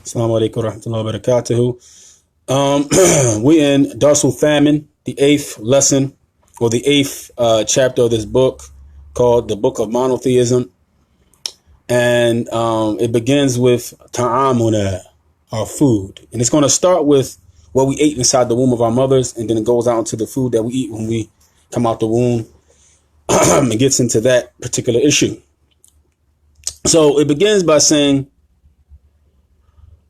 Assalamu alaikum warahmatullahi wabarakatuh. We in Darsul Famine, the 8th lesson, or the 8th chapter of this book called the Book of Monotheism. And it begins with ta'amuna, our food. And it's going to start with what we ate inside the womb of our mothers, and then it goes out into the food that we eat when we come out the womb. It gets into that particular issue. So it begins by saying,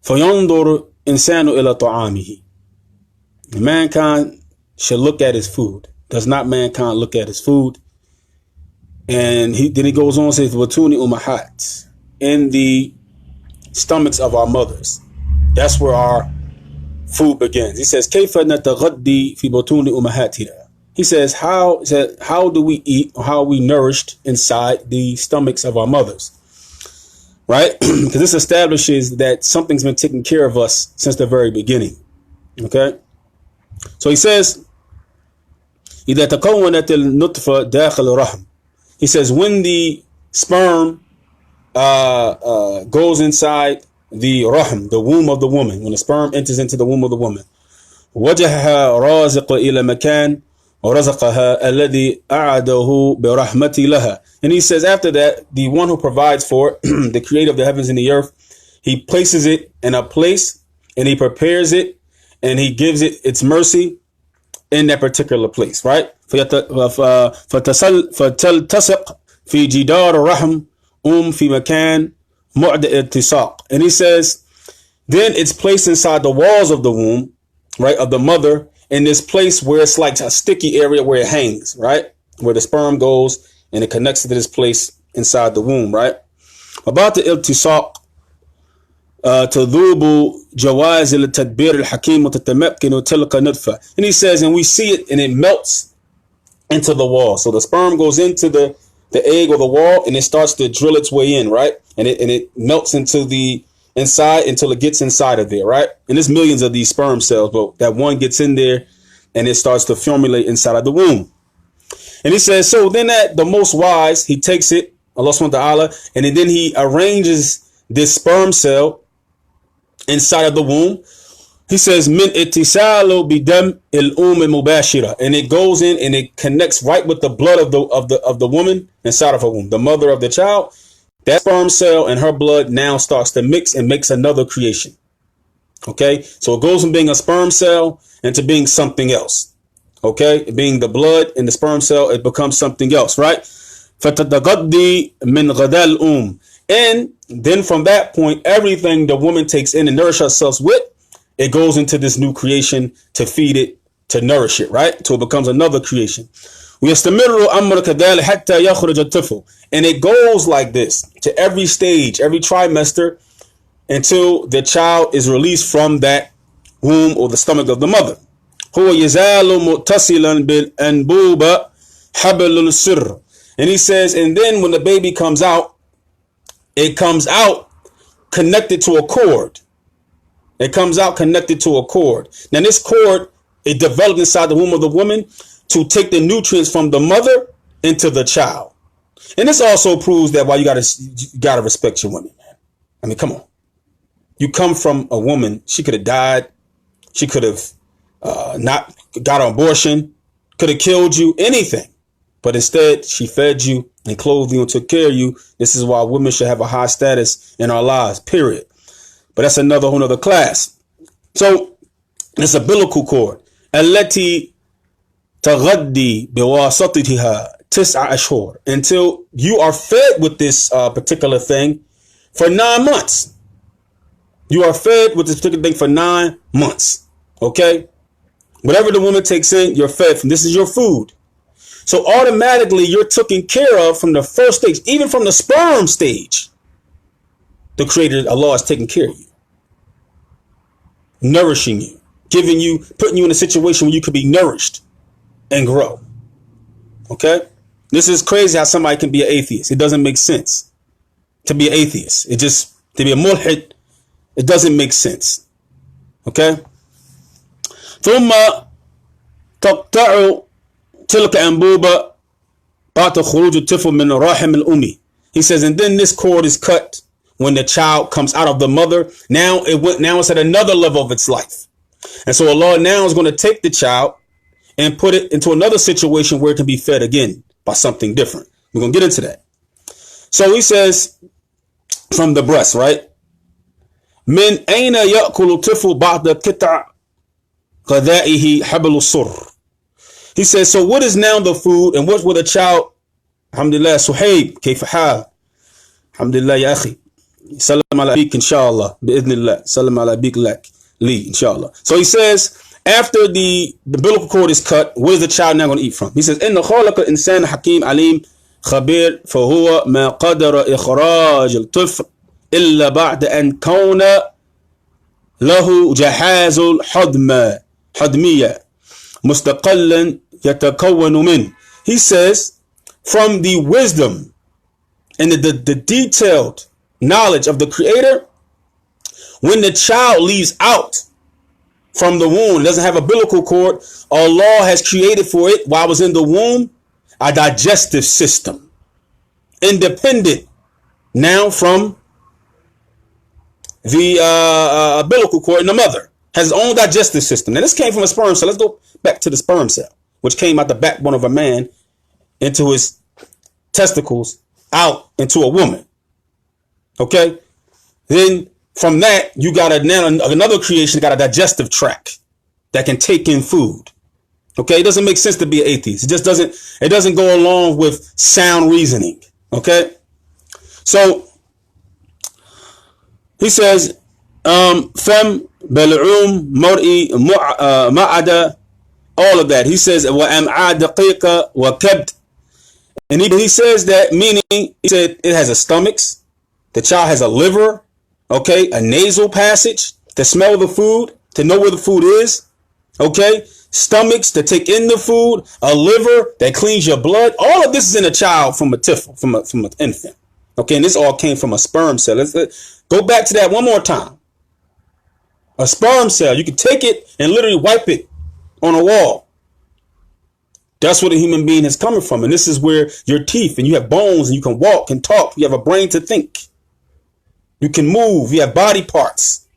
فَيَنْظُرُ إِنسَانُ إِلَى طَعَامِهِ. Mankind should look at his food. Does not mankind look at his food? And then he goes on and says, وَتُونِ أُمَّهَاتٍ, in the stomachs of our mothers. That's where our food begins. He says, كَيْفَ نَتَغَدِّي فِي بُطُونِ أُمَّهَاتِنَا. He says, how do we eat, or how are we nourished inside the stomachs of our mothers? Right? Because this establishes that something's been taking care of us since the very beginning. Okay? So he says, إِذَا تَكَوَّنَتِ النُّطْفَةُ دَاخِلَ الرَّحْمِ. He says, when the sperm goes inside the rahm, the womb of the woman, when the sperm enters into the womb of the woman, وَجَهَهَا رَازِقَ إِلَى مَكَانٍ وَرَزَقَهَا الَّذِي أَعَدَهُ بِرَحْمَتِي لَهَا. And he says after that, the one who provides for it, the creator of the heavens and the earth, he places it in a place, and he prepares it, and he gives it its mercy in that particular place, right? فَتَلْتَصِقْ فِي جِدَارِ الرَّحْمِ فِي مَكَانٍ مُعْدَ الْتِصَاقٍ. And he says, then it's placed inside the walls of the womb, right, of the mother, in this place where it's like a sticky area where it hangs, right? Where the sperm goes and it connects to this place inside the womb, right? About the iltisaq, تذوب جواز التدبير الحكيم وتتمكن وتلقى نطفة. And he says, and we see it, and it melts into the wall. So the sperm goes into the egg or the wall, and it starts to drill its way in, right? And it melts into the inside until it gets inside of there, right? And there's millions of these sperm cells, but that one gets in there and it starts to formulate inside of the womb. And he says, so then that the most wise, he takes it, Allah subhanahu wa ta'ala, and then he arranges this sperm cell inside of the womb. He says, min ittisalu bidam al-mubashira, and it goes in and it connects right with the blood of the woman inside of her womb, the mother of the child. That sperm cell and her blood now starts to mix and makes another creation. Okay, so it goes from being a sperm cell into being something else. Okay, being the blood in the sperm cell, it becomes something else, right? فَتَتَغَدِّي مِنْ غَدَى الْأُمِّ. And then from that point, everything the woman takes in and nourishes herself with, it goes into this new creation to feed it, to nourish it, right? So it becomes another creation. ويستمر أمر كذلك حتى يخرج الطفل. And it goes like this to every stage, every trimester, until the child is released from that womb or the stomach of the mother. هو يزال متصلا بالأنبوبة حبل السر. And he says, and then when the baby comes out, it comes out connected to a cord. It comes out connected to a cord. Now this cord, it developed inside the womb of the woman to take the nutrients from the mother into the child. And this also proves that why you gotta respect your women, man. I mean, come on. You come from a woman. She could have died. She could have not got an abortion. Could have killed you. Anything. But instead, she fed you and clothed you and took care of you. This is why women should have a high status in our lives. Period. But that's another whole nother class. So it's a umbilical cord. التي تغذي بواسطتها 9 أشهر, until you are fed with this particular thing for 9 months. You are fed with this particular thing for 9 months. Okay? Whatever the woman takes in, you're fed from. This is your food. So automatically you're taken care of from the first stage, even from the sperm stage. The Creator, Allah, is taking care of you, nourishing you, giving you, putting you in a situation where you could be nourished and grow. Okay? This is crazy how somebody can be an atheist. It doesn't make sense to be an atheist. To be a mulhid, it doesn't make sense. Okay? ثم تقطع تلك أنبوبة بعد خروج الطفل من رحم الأم. He says, and then this cord is cut when the child comes out of the mother. Now it's at another level of its life. And so Allah now is going to take the child and put it into another situation where it can be fed again by something different. We're going to get into that. So he says from the breast, right? Min aina ya'kulu tifu ba'da kita' qadaihi hablu surr. He says, so what is now the food and what will the child? Alhamdulillah, Suhaib, kayfa hal? Alhamdulillah, ya akhi. Salam ala bik, inshallah, bi'idhnillah. Salam ala bik lak, li, inshallah. So he says, after the umbilical cord is cut, what is the child now going to eat from? He says, Inna khalaqa insan hakim alim khabir fahuwa ma qadara ikhraj al-tifl illa ba'da an kawna lahu jahazul hadmiya mustaqallan yatakawwanu min. He says, from the wisdom and the detailed knowledge of the Creator, when the child leaves out from the womb, doesn't have a umbilical cord, Allah has created for it while it was in the womb a digestive system, independent now from the umbilical cord in the mother. Has its own digestive system. Now this came from a sperm cell. Let's go back to the sperm cell, which came out the backbone of a man into his testicles, out into a woman. Okay, then from that you got another creation, got a digestive tract that can take in food. Okay, it doesn't make sense to be an atheist. It doesn't go along with sound reasoning. Okay, so he says, fem bel'um mar'i ma'ada, all of that. He says wa am'a daqiqa wa kabd. And he says that, meaning, he said it has a stomach, the child has a liver, okay, a nasal passage to smell the food, to know where the food is, okay, stomachs to take in the food, a liver that cleans your blood. All of this is in a child from a tifl, from an infant. Okay, and this all came from a sperm cell. Let's go back to that one more time. A sperm cell, you can take it and literally wipe it on a wall. That's where the human being is coming from. And this is where your teeth, and you have bones, and you can walk and talk. You have a brain to think. You can move. You have body parts.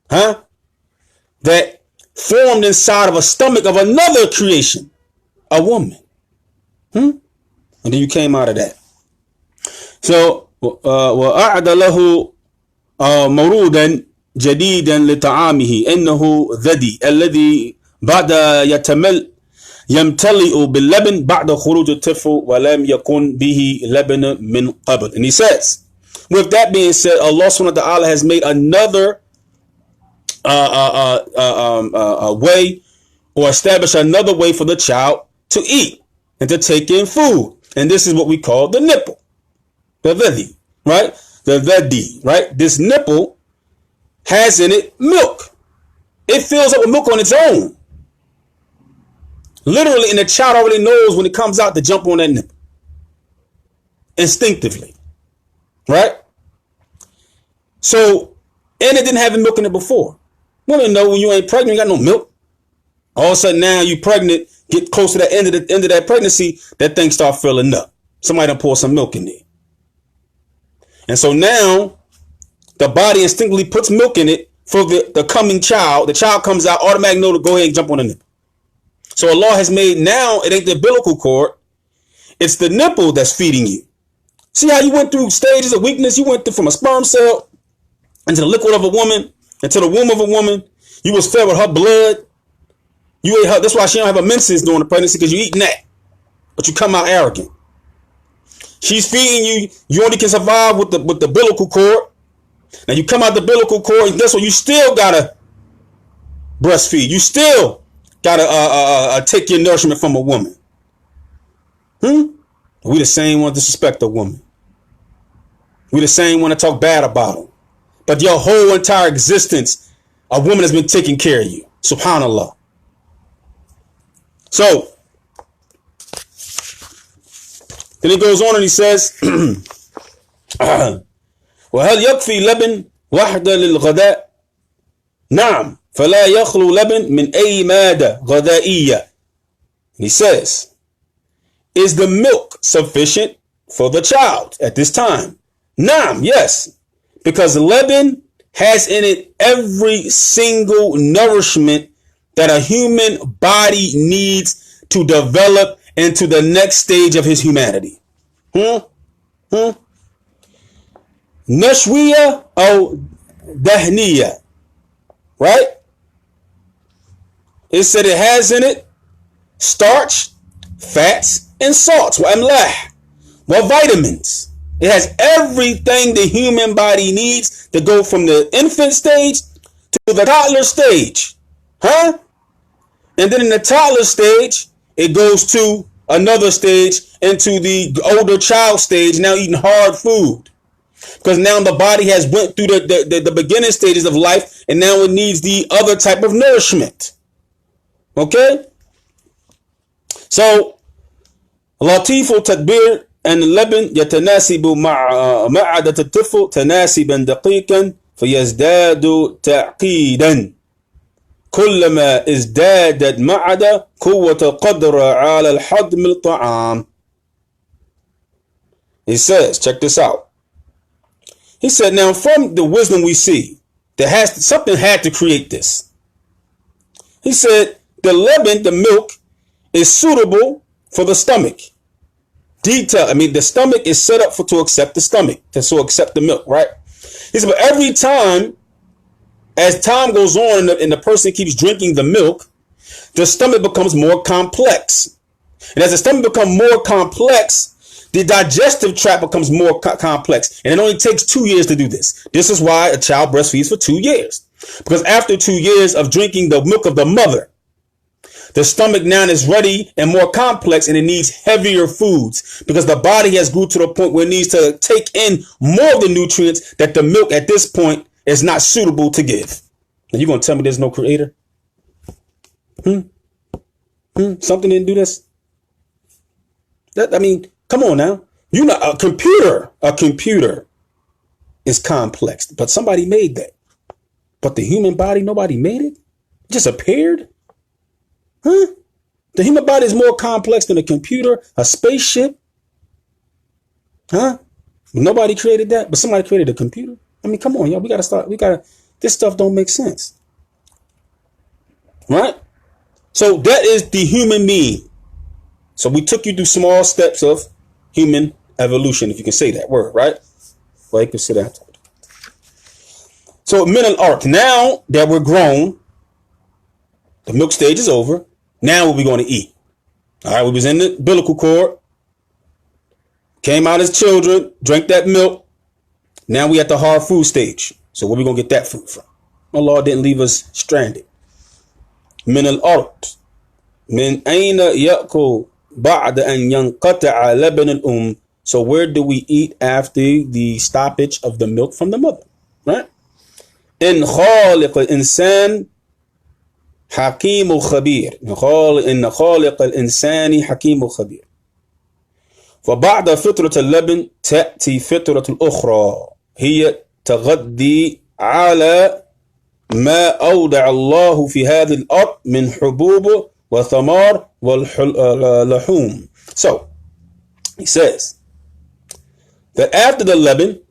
That formed inside of a stomach of another creation, a woman. And then you came out of that. So, وَأَعْدَ لَهُ مَوْرُودًا جَدِيدًا لِطَعَامِهِ إِنَّهُ ذَدِي الَّذِي بَعْدَ يمتلئ باللبن بعد خروج الطفل ولم يكن به لبن من قبل. And he says, with that being said, Allah subhanahu wa ta'ala has made another way, or established another way for the child to eat and to take in food. And this is what we call the nipple, the vadi, right? The vadi, right? This nipple has in it milk. It fills up with milk on its own. Literally, and the child already knows when it comes out to jump on that nipple. Instinctively. Right? So, and it didn't have milk in it before. Women know when you ain't pregnant, you got no milk. All of a sudden now you pregnant, get close to the end of that pregnancy, that thing start filling up. Somebody done pour some milk in there. And so now the body instinctively puts milk in it for the coming child. The child comes out, automatically know to go ahead and jump on the nipple. So Allah has made now, it ain't the umbilical cord, it's the nipple that's feeding you. See how you went through stages of weakness? You went through from a sperm cell into the liquid of a woman, into the womb of a woman. You was fed with her blood. You ate her. That's why she don't have a menses during the pregnancy, because you eating that. But you come out arrogant. She's feeding you. You only can survive with the umbilical cord. Now you come out the umbilical cord, and guess what? You still gotta breastfeed. You still gotta take your nourishment from a woman. We the same one to disrespect a woman. We the same one to talk bad about them. But your whole entire existence, a woman has been taking care of you. Subhanallah. So then he goes on and he says, وهل يكفي لبن واحدة للغداء؟ نعم. فلا يخلو لبن من أي مادة غذائية. He says, is the milk sufficient for the child at this time? Naam, yes. Because lebanon has in it every single nourishment that a human body needs to develop into the next stage of his humanity. Nashwiya or dahniya. Right? It said it has in it starch, fats, and salts. Amlah. Vitamins. It has everything the human body needs to go from the infant stage to the toddler stage. And then in the toddler stage, it goes to another stage into the older child stage, now eating hard food. Because now the body has went through the beginning stages of life, and now it needs the other type of nourishment. Okay? So, لطيف تدبير أن اللبن يتناسب مع معدة الطفل تناسبا دقيقا فيزداد تعقيدا كلما ازدادت معدة قوة القدرة على الهضم الطعام. He says, check this out. He said, now from the wisdom we see, something had to create this. He said, the lebanon, the milk, is suitable for the stomach. The stomach is set up to accept the stomach, to accept the milk, right? He said, but every time, as time goes on and the person keeps drinking the milk, the stomach becomes more complex. And as the stomach becomes more complex, the digestive tract becomes more complex. And it only takes 2 years to do this. This is why a child breastfeeds for 2 years. Because after 2 years of drinking the milk of the mother, the stomach now is ready and more complex, and it needs heavier foods because the body has grew to the point where it needs to take in more of the nutrients that the milk at this point is not suitable to give. Now you're going to tell me there's no creator? Something didn't do this? Come on now. You know, a computer is complex, but somebody made that. But the human body, nobody made it? It just appeared? The human body is more complex than a computer, a spaceship. Nobody created that, but somebody created a computer. Come on, y'all. This stuff don't make sense. Right? So that is the human being. So we took you through small steps of human evolution, if you can say that word, right? Well, you can sit down. So min al-ark, now that we're grown, the milk stage is over. Now what we going to eat? All right, we was in the umbilical cord, came out as children, drank that milk. Now we at the hard food stage. So where we going to get that food from? Allah didn't leave us stranded. Min al-ard. Min ayna ya'kul ba'da an yanqata'a laban al-um. So where do we eat after the stoppage of the milk from the mother? Right? In khaliq al-insan حكيم الخبير إن خالق الإنسان حكيم الخبير. فبعد فترة اللبن تأتي فترة الأخرى هي تغذي على ما أودع الله في هذه الأرض من حبوب وثمار واللحوم. So he says that after the lebanon,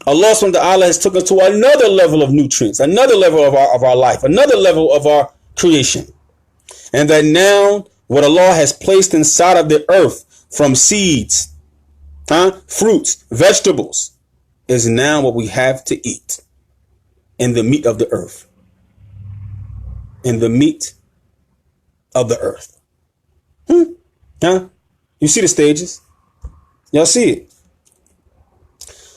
Allah subhanahu wa ta'ala has took us to another level of nutrients, another level of our life, another level of our creation. And that now what Allah has placed inside of the earth from seeds, fruits, vegetables, is now what we have to eat in the meat of the earth. In the meat of the earth. You see the stages? Y'all see it?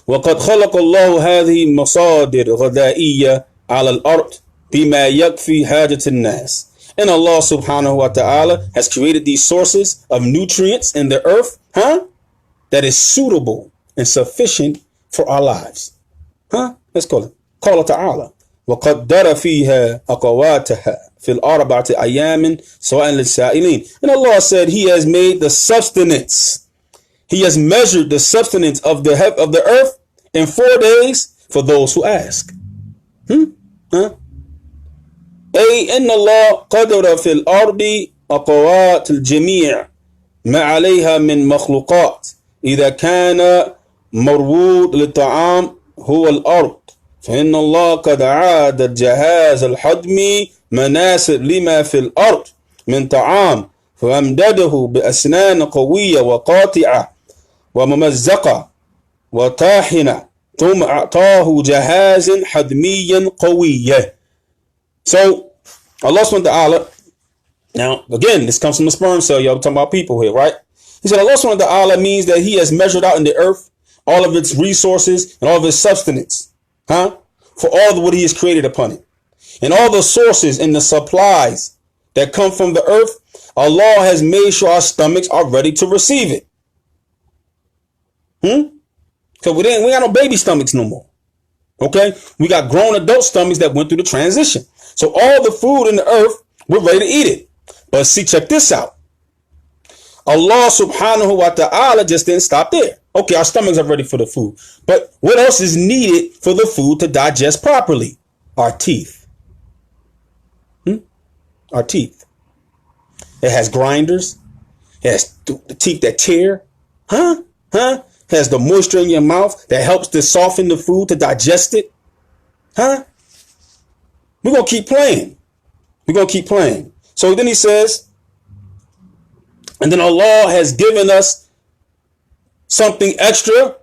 وقد خلق الله هذه مصادر غذائية على الأرض بما يكفي حاجة الناس. And Allah subhanahu wa ta'ala has created these sources of nutrients in the earth, that is suitable and sufficient for our lives. Let's call it. قال تعالى وقدر فيها أقواتها في الأربعة أيام سواء للسائلين. And Allah said He has made the sustenance. He has measured the sustenance of the earth in 4 days for those who ask. أي إن الله قدر في الأرض أقوات الجميع ما عليها من مخلوقات إذا كان مرود للطعام هو الأرض فإن الله قد عاد الجهاز الهضمي مناسب لما في الأرض من طعام فأمدده بأسنان قوية وقاطعة وممزقة وطاحنة ثم أعطاه جهاز هضميا قويا. So Allah subhanahu wa ta'ala, now again, this comes from the sperm cell, y'all talking about people here, right? He said Allah subhanahu wa ta'ala means that he has measured out in the earth all of its resources and all of its substance, for all of what he has created upon it. And all the sources and the supplies that come from the earth, Allah has made sure our stomachs are ready to receive it. So we got no baby stomachs no more. Okay? We got grown adult stomachs that went through the transition. So all the food in the earth, we're ready to eat it. But see, check this out. Allah subhanahu wa ta'ala just didn't stop there. Okay, our stomachs are ready for the food. But what else is needed for the food to digest properly? Our teeth. Our teeth. It has grinders. It has the teeth that tear. It has the moisture in your mouth that helps to soften the food, to digest it. We're going to keep playing. We're going to keep playing. So then he says, and then Allah has given us something extra,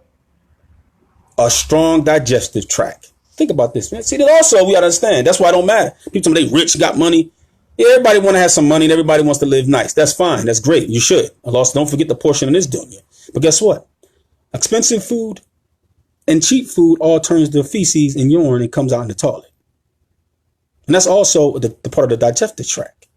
a strong digestive tract. Think about this, man. See, that also we got to understand. That's why it don't matter. People tell me they rich, got money. Yeah, everybody want to have some money and everybody wants to live nice. That's fine. That's great. You should. Allah, don't forget the portion in this dunya. But guess what? Expensive food and cheap food all turns to feces and urine and comes out in the toilet. And that's also the part of the digestive tract.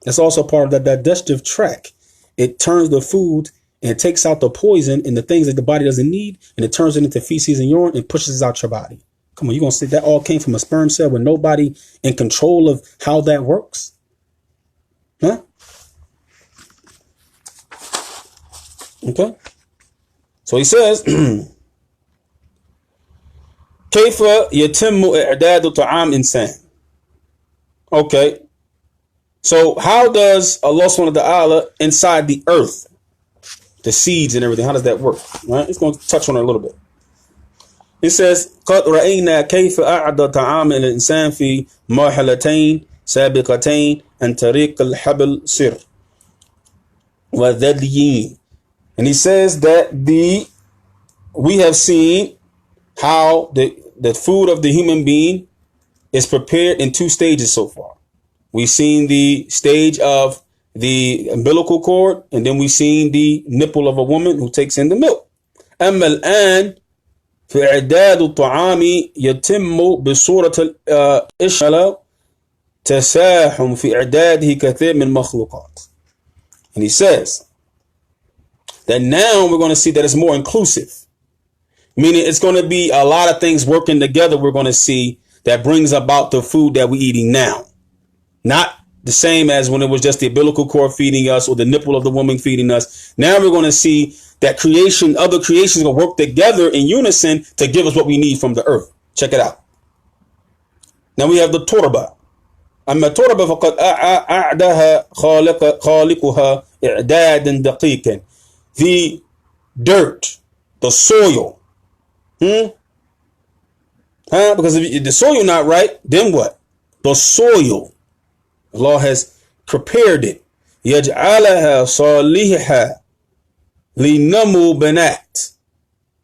That's also part of the digestive tract. It turns the food and it takes out the poison and the things that the body doesn't need, and it turns it into feces and urine and pushes out your body. Come on, you're going to say that all came from a sperm cell with nobody in control of how that works? Huh? Okay. So he says, كيف يتم إعداد طعام إنسان. Okay. So how does Allah subhanahu wa ta'ala inside the earth, the seeds and everything, how does that work? Right? It's going to touch on it a little bit. It says, قد رأينا كيف أعد طعام الإنسان في مرحلتين سابقتين عن طريق الحبل سر وذليين. And he says that we have seen how the food of the human being is prepared in two stages so far. We've seen the stage of the umbilical cord, and then we've seen the nipple of a woman who takes in the milk. أما الآن في إعداد الطعام يتم بصورة الإشعال تساهم في إعداده كثير من المخلوقات. And he says that now we're going to see that it's more inclusive, meaning it's going to be a lot of things working together. We're going to see that brings about the food that we're eating now. Not the same as when it was just the umbilical cord feeding us or the nipple of the woman feeding us. Now we're going to see that other creations will work together in unison to give us what we need from the earth. Check it out. Now we have the turba. أما التربة فقد أعدها خالقها إعدادا دقيقا. The dirt, the soil. Because if the soil not right, then what? The soil. Allah has prepared it. يجعلها صالحة لنمو بنات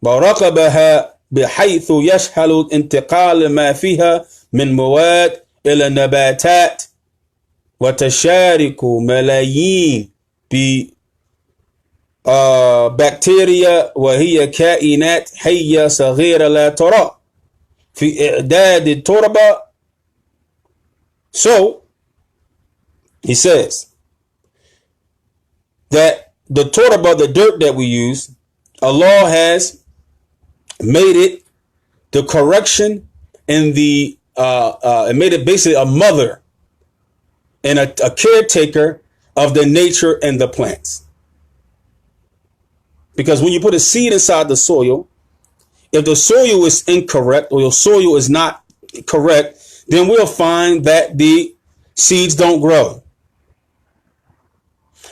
ورقبها بحيث يسهل انتقال ما فيها من مواد إلى نباتات وتشارك ملايين ببكتيريا وهي كائنات حية صغيرة لا ترى في إعداد التربة. So he says that the turba, the dirt that we use, Allah has made it the correction and it made it basically a mother and a caretaker of the nature and the plants. Because when you put a seed inside the soil, if the soil is incorrect or your soil is not correct, then we'll find that the seeds don't grow.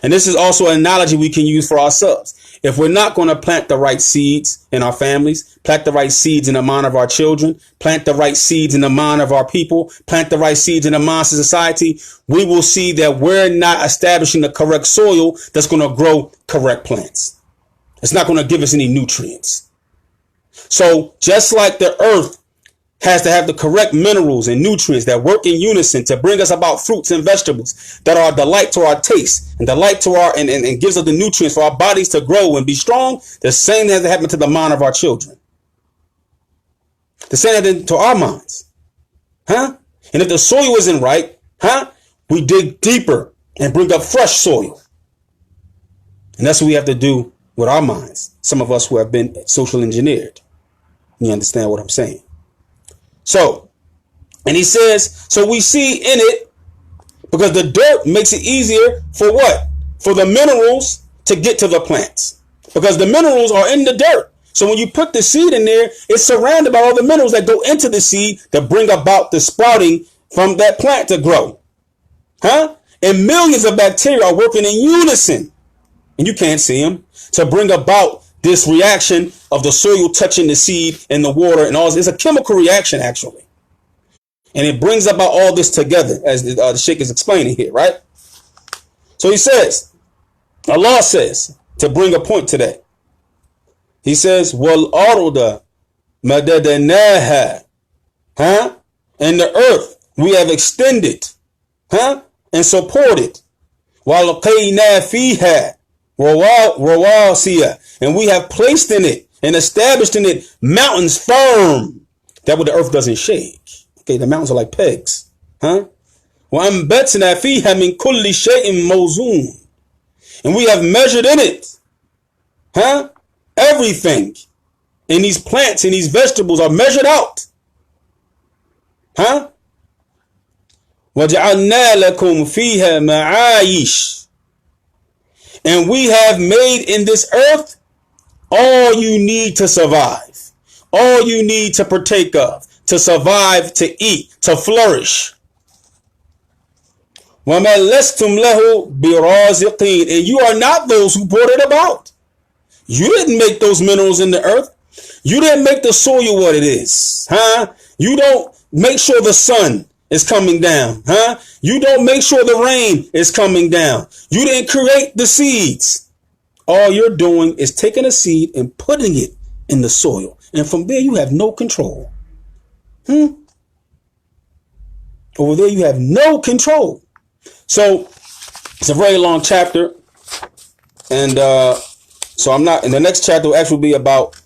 And this is also an analogy we can use for ourselves. if we're not going to plant the right seeds in our families, plant the right seeds in the mind of our children, plant the right seeds in the mind of our people, plant the right seeds in the minds of society, we will see that we're not establishing the correct soil that's going to grow correct plants. It's not going to give us any nutrients. So just like the earth has to have the correct minerals and nutrients that work in unison to bring us about fruits and vegetables that are a delight to our taste and delight to our and gives us the nutrients for our bodies to grow and be strong, the same has to happen to the mind of our children. The same has to our minds. And if the soil isn't right, we dig deeper and bring up fresh soil. And that's what we have to do with our minds. Some of us who have been social engineered. You understand what I'm saying? So, and he says, so we see in it, because the dirt makes it easier for what? For the minerals to get to the plants. Because the minerals are in the dirt. So when you put the seed in there, it's surrounded by all the minerals that go into the seed to bring about the sprouting from that plant to grow. And millions of bacteria are working in unison, and you can't see them, to bring about this reaction of the soil touching the seed and the water and all this. It's a chemical reaction, actually. And it brings about all this together, as the Sheikh is explaining here, right? So he says, Allah says, to bring a point to that, he says, Wal arda madadnaha. And the earth we have extended, and supported. Walqayna fiha rawasiya. And we have placed in it and established in it mountains firm, that way the earth doesn't shake. Okay, the mountains are like pegs. وَأَنْبَتْنَا فِيهَا مِنْ كُلِّ شَيْءٍ مَوْزُونٍ. And we have measured in it, everything. And these plants and these vegetables are measured out. وَجَعَلْنَا لَكُمْ فِيهَا مَعَايِشٍ. And we have made in this earth all you need to survive, all you need to partake of, to survive, to eat, to flourish. وَمَا لَسْتُمْ لَهُ بِرَازِقِينَ. And you are not those who brought it about. You didn't make those minerals in the earth. You didn't make the soil what it is. You don't make sure the sun is coming down. You don't make sure the rain is coming down. You didn't create the seeds. All you're doing is taking a seed and putting it in the soil. And from there, you have no control. Over there, you have no control. So it's a very long chapter. And so I'm not, and the next chapter will actually be about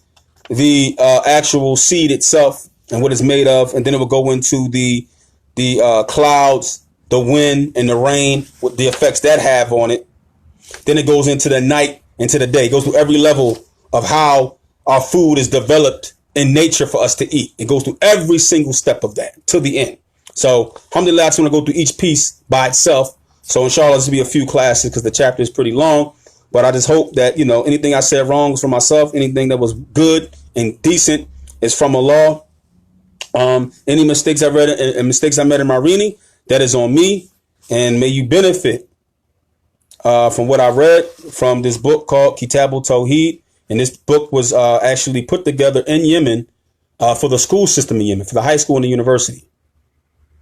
the actual seed itself and what it's made of. And then it will go into the clouds, the wind, and the rain, what the effects that have on it. Then it goes into the night, into the day. It goes through every level of how our food is developed in nature for us to eat. It goes through every single step of that to the end. So, alhamdulillah, I just want to go through each piece by itself. So, inshallah, this will be a few classes because the chapter is pretty long. But I just hope that, anything I said wrong was from myself. Anything that was good and decent is from Allah. Any mistakes I read and mistakes I made in my reading, that is on me. And may you benefit from what I read from this book called Pt.5. And this book was actually put together in Yemen for the school system in Yemen, for the high school and the university.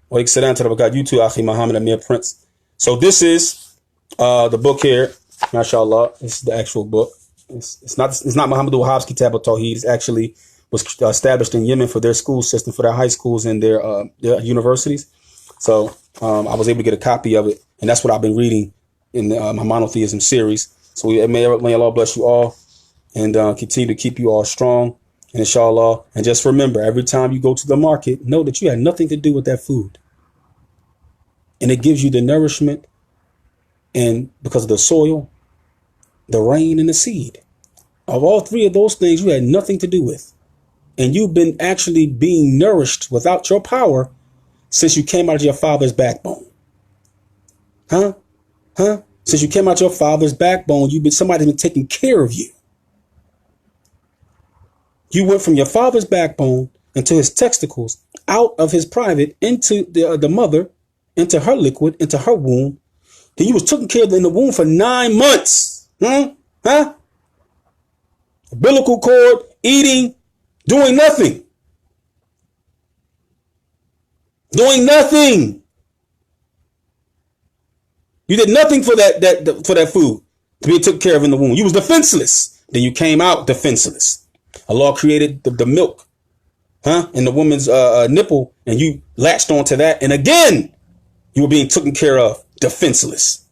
Well, you can sit down to the God, you too, Akhi Muhammad Amir Prince. So this is the book here. MashaAllah. This is the actual book. It's not Muhammad Wahab's Pt.5. It actually was established in Yemen for their school system, for their high schools and their universities. So I was able to get a copy of it. And that's what I've been reading in my Monotheism series. So may Allah bless you all and continue to keep you all strong. And inshallah, and just remember, every time you go to the market, know that you had nothing to do with that food. And it gives you the nourishment, and because of the soil, the rain, and the seed. Of all three of those things, you had nothing to do with. And you've been actually being nourished without your power since you came out of your father's backbone. Since you came out of your father's backbone, somebody's been taking care of you. You went from your father's backbone into his testicles, out of his private, into the mother, into her liquid, into her womb. Then you was taken care of in the womb for 9 months. Umbilical cord, eating, doing nothing. Doing nothing. You did nothing for that food to be taken care of in the womb. You was defenseless. Then you came out defenseless. Allah created the milk, in the woman's nipple, and you latched onto that, and again you were being taken care of defenseless.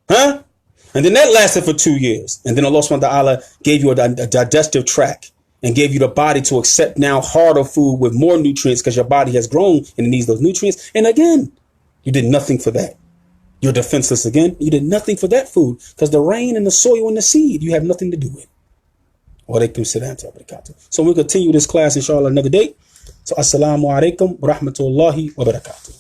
And then that lasted for 2 years. And then Allah subhanahu wa ta'ala gave you a digestive tract and gave you the body to accept now harder food with more nutrients because your body has grown and it needs those nutrients. And again, you did nothing for that. You're defenseless again. You did nothing for that food because the rain and the soil and the seed, you have nothing to do with. So we'll continue this class, inshallah, another day. So assalamu alaikum wa rahmatullahi wa barakatuh.